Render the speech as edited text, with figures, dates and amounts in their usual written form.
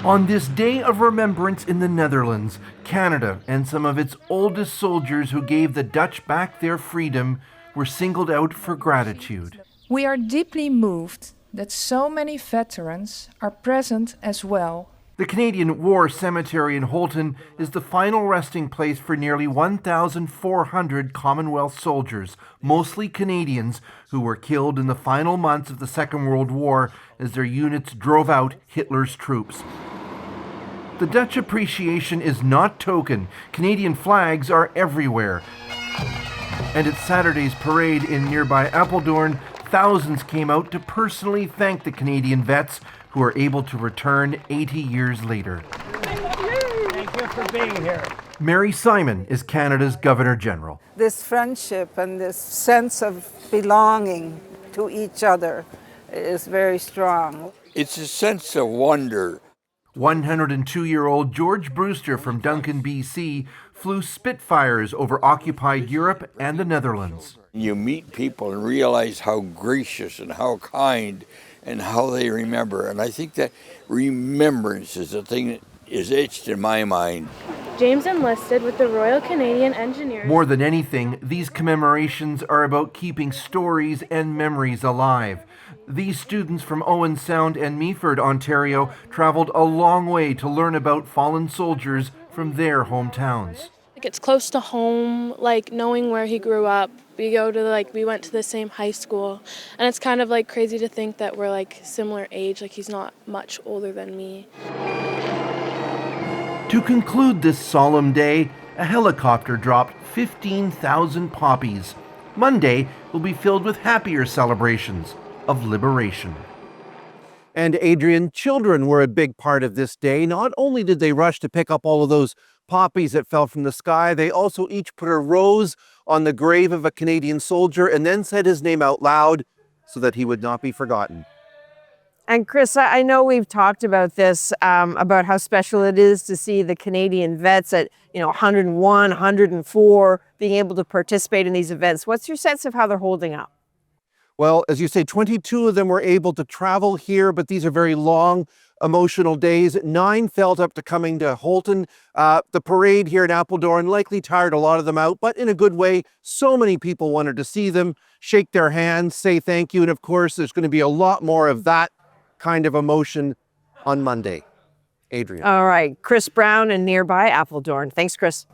On this day of remembrance in the Netherlands, Canada and some of its oldest soldiers who gave the Dutch back their freedom were singled out for gratitude. We are deeply moved that so many veterans are present as well. The Canadian War Cemetery in Holton is the final resting place for nearly 1,400 Commonwealth soldiers, mostly Canadians, who were killed in the final months of the Second World War as their units drove out Hitler's troops. The Dutch appreciation is not token. Canadian flags are everywhere. And at Saturday's parade in nearby Apeldoorn, thousands came out to personally thank the Canadian vets who are able to return 80 years later. Thank you for being here. Mary Simon is Canada's Governor-General. This friendship and this sense of belonging to each other is very strong. It's a sense of wonder. 102-year-old George Brewster from Duncan, BC, flew Spitfires over occupied Europe and the Netherlands. You meet people and realize how gracious and how kind and how they remember. And I think that remembrance is the thing that is etched in my mind. James enlisted with the Royal Canadian Engineers. More than anything, these commemorations are about keeping stories and memories alive. These students from Owen Sound and Meaford, Ontario, traveled a long way to learn about fallen soldiers from their hometowns. It's close to home, knowing where he grew up. We went to the same high school, and it's kind of crazy to think that we're similar age, he's not much older than me. To conclude this solemn day, a helicopter dropped 15,000 poppies. Monday will be filled with happier celebrations of liberation. And Adrienne, children were a big part of this day. Not only did they rush to pick up all of those poppies that fell from the sky, they also each put a rose on the grave of a Canadian soldier and then said his name out loud so that he would not be forgotten. And Chris, I know we've talked about this, about how special it is to see the Canadian vets at 101, 104 being able to participate in these events. What's your sense of how they're holding up? Well, as you say, 22 of them were able to travel here, but these are very long, emotional days. 9 felt up to coming to Holton. The parade here in Apeldoorn likely tired a lot of them out, but in a good way. So many people wanted to see them, shake their hands, say thank you. And of course, there's going to be a lot more of that kind of emotion on Monday. Adrienne. All right, Chris Brown in nearby Apeldoorn. Thanks, Chris.